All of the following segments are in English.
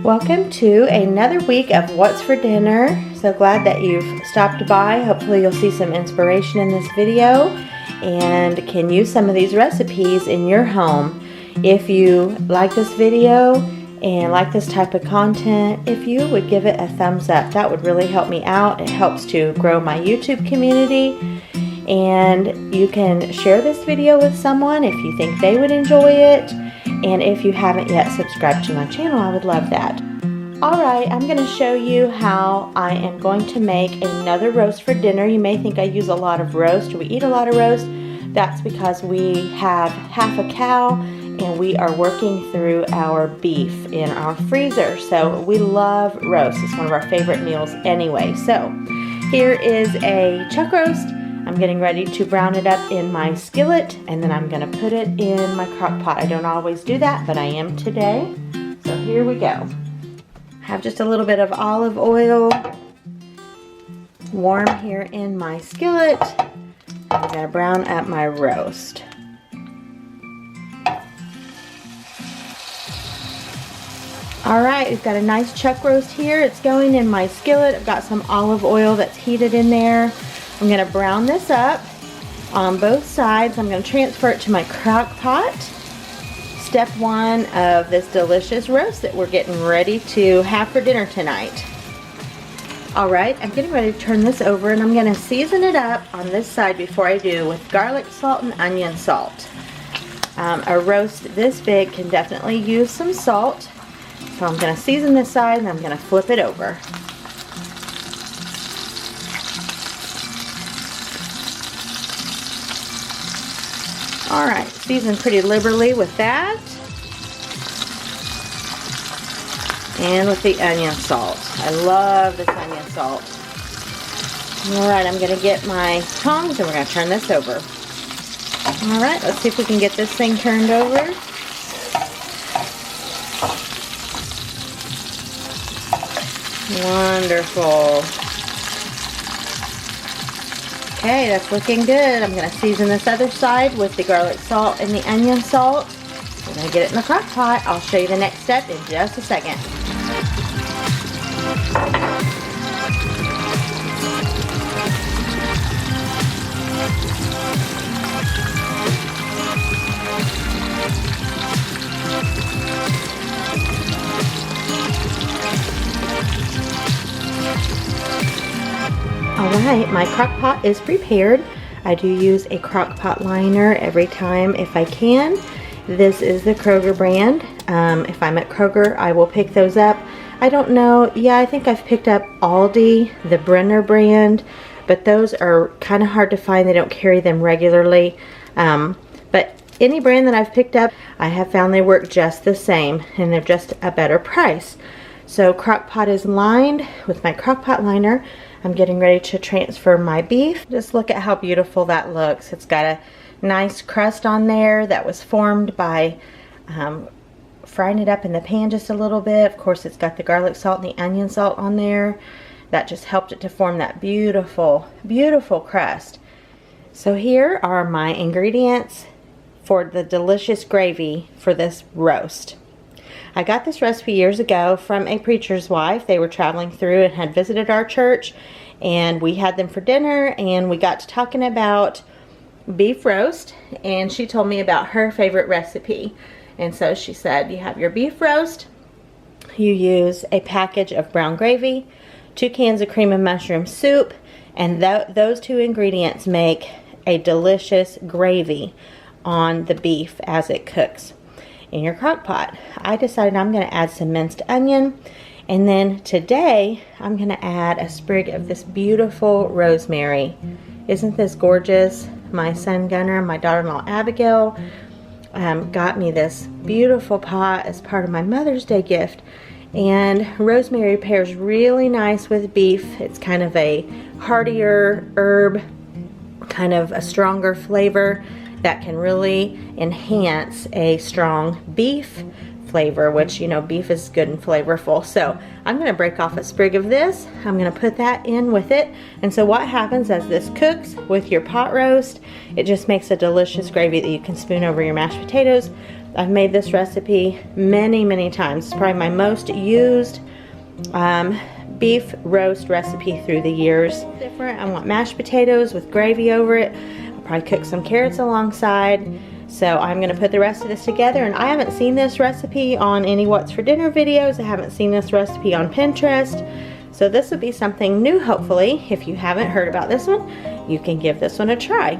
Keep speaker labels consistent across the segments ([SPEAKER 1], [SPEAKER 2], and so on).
[SPEAKER 1] Welcome to another week of What's for Dinner. So glad that you've stopped by. Hopefully you'll see some inspiration in this video and can use some of these recipes in your home. If you like this video and like this type of content, if you would give it a thumbs up, that would really help me out. It helps to grow my YouTube community, and you can share this video with someone if you think they would enjoy it. And if you haven't yet subscribed to my channel, I would love that. Alright, I'm going to show you how I am going to make another roast for dinner. You may think I use a lot of roast, or we eat a lot of roast. That's because we have half a cow and we are working through our beef in our freezer. So we love roast. It's one of our favorite meals anyway. So here is a chuck roast. I'm getting ready to brown it up in my skillet, and then I'm going to put it in my crock pot. I don't always do that, but I am today. So here we go. I have just a little bit of olive oil warm here in my skillet. I'm going to brown up my roast. Alright, we've got a nice chuck roast here. It's going in my skillet. I've got some olive oil that's heated in there. I'm going to brown this up on both sides. I'm going to transfer it to my crock pot. Step one of this delicious roast that we're getting ready to have for dinner tonight. Alright, I'm getting ready to turn this over, and I'm going to season it up on this side before I do with garlic salt and onion salt. A roast this big can definitely use some salt. So I'm going to season this side and I'm going to flip it over. Alright, season pretty liberally with that. And with the onion salt. I love this onion salt. Alright, I'm going to get my tongs and we're going to turn this over. Alright, let's see if we can get this thing turned over. Wonderful. Okay, that's looking good. I'm going to season this other side with the garlic salt and the onion salt. I'm going to get it in the crock pot. I'll show you the next step in just a second. Alright, my crock pot is prepared. I do use a crock pot liner every time if I can. This is the Kroger brand. If I'm at Kroger, I will pick those up. I don't know, yeah, I think I've picked up Aldi, the Brenner brand, but those are kind of hard to find. They don't carry them regularly. But any brand that I've picked up, I have found they work just the same, and they're just a better price. So crock pot is lined with my crock pot liner. I'm getting ready to transfer my beef. Just look at how beautiful that looks. It's got a nice crust on there that was formed by frying it up in the pan just a little bit. Of course, it's got the garlic salt and the onion salt on there. That just helped it to form that beautiful, beautiful crust. So here are my ingredients for the delicious gravy for this roast. I got this recipe years ago from a preacher's wife. They were traveling through and had visited our church, and we had them for dinner, and we got to talking about beef roast, and she told me about her favorite recipe. And so she said, you have your beef roast, you use a package of brown gravy, 2 cans of cream of mushroom soup, and those 2 ingredients make a delicious gravy on the beef as it cooks in your crock pot. I decided I'm going to add some minced onion, and then today I'm going to add a sprig of this beautiful rosemary. Isn't this gorgeous? My son Gunnar and my daughter-in-law Abigail got me this beautiful pot as part of my Mother's Day gift, and rosemary pairs really nice with beef. It's kind of a heartier herb, kind of a stronger flavor that can really enhance a strong beef flavor, which, you know, beef is good and flavorful. So I'm going to break off a sprig of this. I'm going to put that in with it. And so what happens as this cooks with your pot roast, it just makes a delicious gravy that you can spoon over your mashed potatoes, I've made this recipe many times. It's probably my most used beef roast recipe through the years. Different. I want mashed potatoes with gravy over it. I'll probably cook some carrots alongside. So I'm gonna put the rest of this together, and I haven't seen this recipe on any What's for Dinner videos. I haven't seen this recipe on Pinterest. So this would be something new, hopefully. If you haven't heard about this one, you can give this one a try.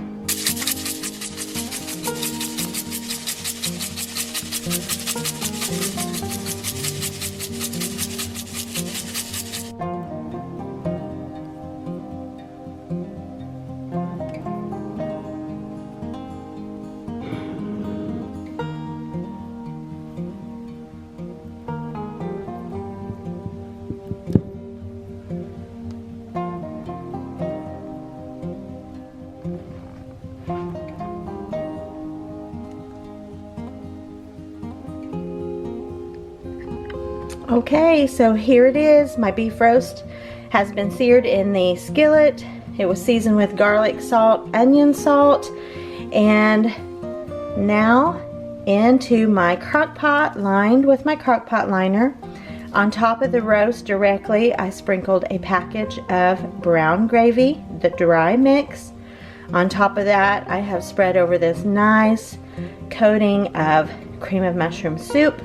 [SPEAKER 1] Okay, so here it is. My beef roast has been seared in the skillet. It was seasoned with garlic salt, onion salt, and now into my crock pot lined with my crock pot liner. On top of the roast directly, I sprinkled a package of brown gravy, the dry mix. On top of that, I have spread over this nice coating of cream of mushroom soup.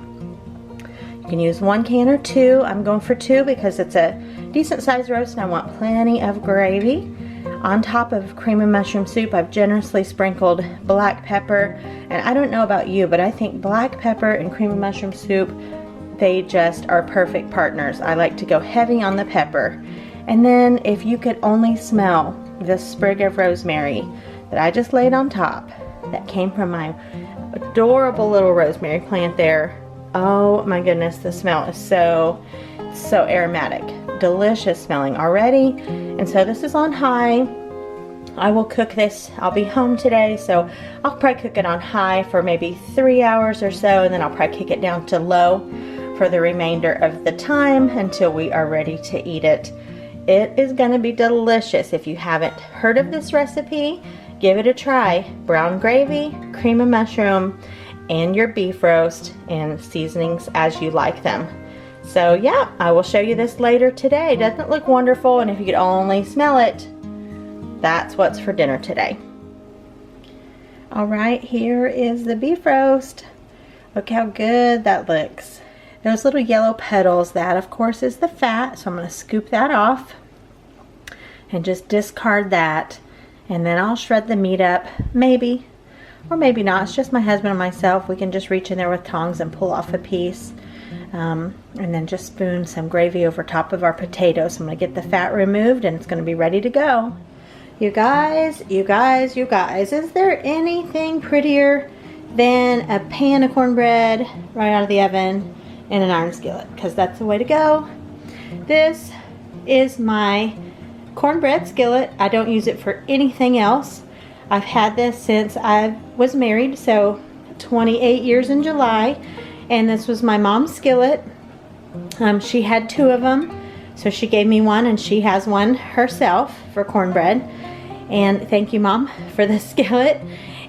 [SPEAKER 1] You can use 1 can or 2. I'm going for 2 because it's a decent sized roast and I want plenty of gravy. On top of cream of mushroom soup, I've generously sprinkled black pepper. And I don't know about you, but I think black pepper and cream of mushroom soup, they just are perfect partners. I like to go heavy on the pepper. And then if you could only smell the sprig of rosemary that I just laid on top, that came from my adorable little rosemary plant there. Oh my goodness, the smell is so aromatic. Delicious smelling already. And so this is on high. I will cook this. I'll be home today, so I'll probably cook it on high for maybe 3 hours or so, and then I'll probably kick it down to low for the remainder of the time until we are ready to eat it. It is gonna be delicious. If you haven't heard of this recipe, give it a try. Brown gravy, cream of mushroom, and your beef roast, and seasonings as you like them. So yeah, I will show you this later today. Doesn't it look wonderful? And if you could only smell it, that's what's for dinner today. All right, here is the beef roast. Look how good that looks. Those little yellow petals, that of course is the fat, so I'm going to scoop that off and just discard that. And then I'll shred the meat up, maybe. Or maybe not. It's just my husband and myself. We can just reach in there with tongs and pull off a piece. And then just spoon some gravy over top of our potatoes. So I'm going to get the fat removed and it's going to be ready to go. You guys, is there anything prettier than a pan of cornbread right out of the oven in an iron skillet? Because that's the way to go. This is my cornbread skillet. I don't use it for anything else. I've had this since I was married, so 28 years in July, and this was my mom's skillet. She had 2 of them, so she gave me one, and she has one herself for cornbread. And thank you, Mom, for the skillet.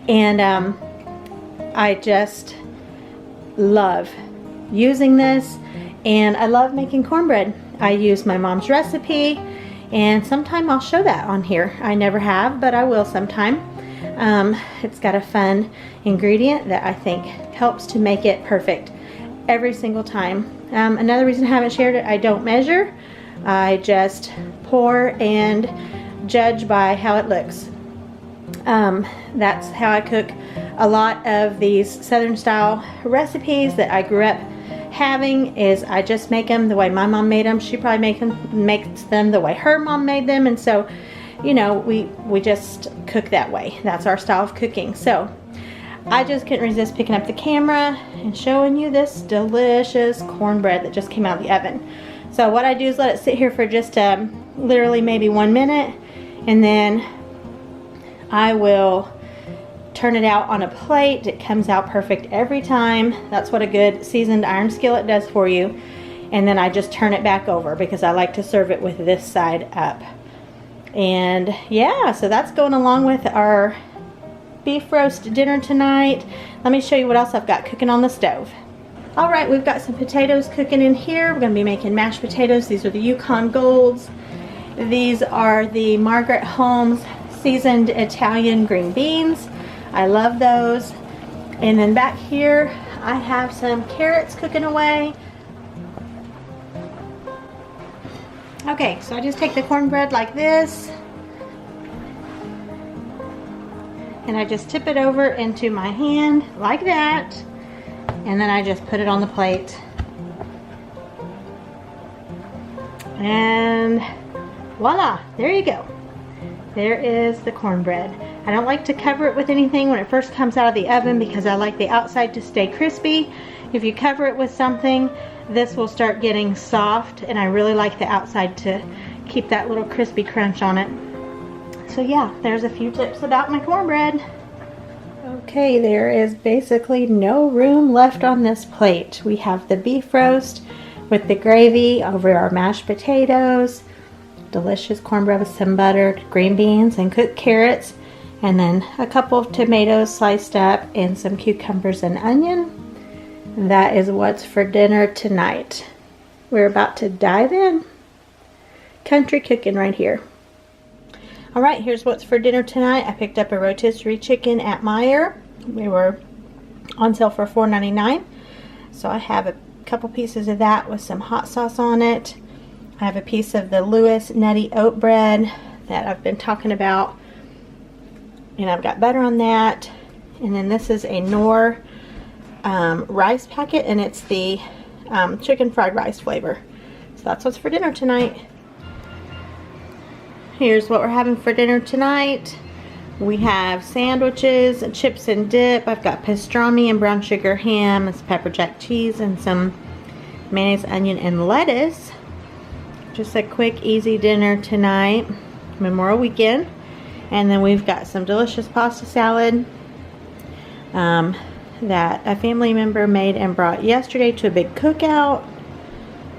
[SPEAKER 1] And I just love using this, and I love making cornbread. I use my mom's recipe, and sometime I'll show that on here. I never have, but I will sometime. It's got a fun ingredient that I think helps to make it perfect every single time. Another reason I haven't shared it, I don't measure. I just pour and judge by how it looks. That's how I cook a lot of these Southern style recipes that I grew up having, is I just make them the way my mom made them. She probably makes them the way her mom made them, and so, you know, we just cook that way. That's our style of cooking. So I just couldn't resist picking up the camera and showing you this delicious cornbread that just came out of the oven. So what I do is let it sit here for just literally maybe 1 minute, and then I will turn it out on a plate. It comes out perfect every time. That's what a good seasoned iron skillet does for you. And then I just turn it back over because I like to serve it with this side up. And yeah, so that's going along with our beef roast dinner tonight. Let me show you what else I've got cooking on the stove. All right, we've got some potatoes cooking in here. We're gonna be making mashed potatoes. These are the Yukon Golds. These are the Margaret Holmes seasoned Italian green beans. I love those. And then back here, I have some carrots cooking away. Okay, so I just take the cornbread like this, and I just tip it over into my hand like that, and then I just put it on the plate. And voila, there you go. There is the cornbread. I don't like to cover it with anything when it first comes out of the oven because I like the outside to stay crispy. If you cover it with something, this will start getting soft, and I really like the outside to keep that little crispy crunch on it. So yeah, there's a few tips about my cornbread. Okay, there is basically no room left on this plate. We have the beef roast with the gravy over our mashed potatoes, delicious cornbread with some buttered green beans and cooked carrots, and then a couple of tomatoes sliced up and some cucumbers and onion. That is what's for dinner tonight. We're about to dive in. Country cooking right here. All right, here's what's for dinner tonight. I picked up a rotisserie chicken at Meijer. We were on sale for $4.99. So I have a couple pieces of that with some hot sauce on it. I have a piece of the Lewis Nutty Oat Bread that I've been talking about. And I've got butter on that. And then this is a Knorr rice packet, and it's the chicken fried rice flavor. So that's what's for dinner tonight. Here's what we're having for dinner tonight. We have sandwiches, chips and dip. I've got pastrami and brown sugar ham, it's pepper jack cheese, and some mayonnaise, onion, and lettuce. Just a quick, easy dinner tonight, Memorial Weekend. And then we've got some delicious pasta salad that a family member made and brought yesterday to a big cookout.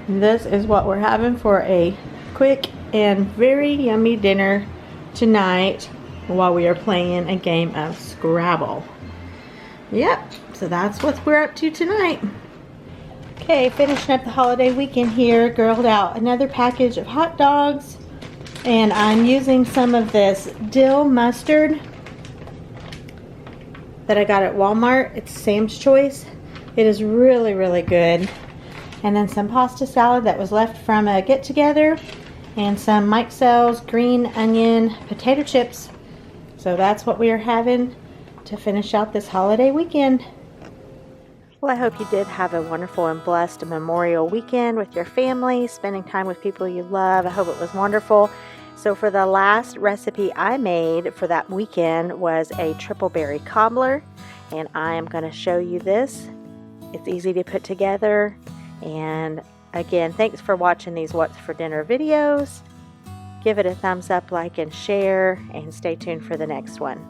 [SPEAKER 1] This is what we're having for a quick and very yummy dinner tonight while we are playing a game of Scrabble. Yep, so that's what we're up to tonight. Okay, finishing up the holiday weekend here, grilled out another package of hot dogs, and I'm using some of this dill mustard that I got at Walmart. It's Sam's Choice. It is really, really good. And then some pasta salad that was left from a get-together, and some Mike Sells green onion potato chips. So that's what we are having to finish out this holiday weekend. Well, I hope you did have a wonderful and blessed Memorial Weekend with your family, spending time with people you love. I hope it was wonderful. So for the last recipe I made for that weekend was a triple berry cobbler, and I am going to show you this. It's easy to put together, and again, thanks for watching these What's for Dinner videos. Give it a thumbs up, like, and share, and stay tuned for the next one.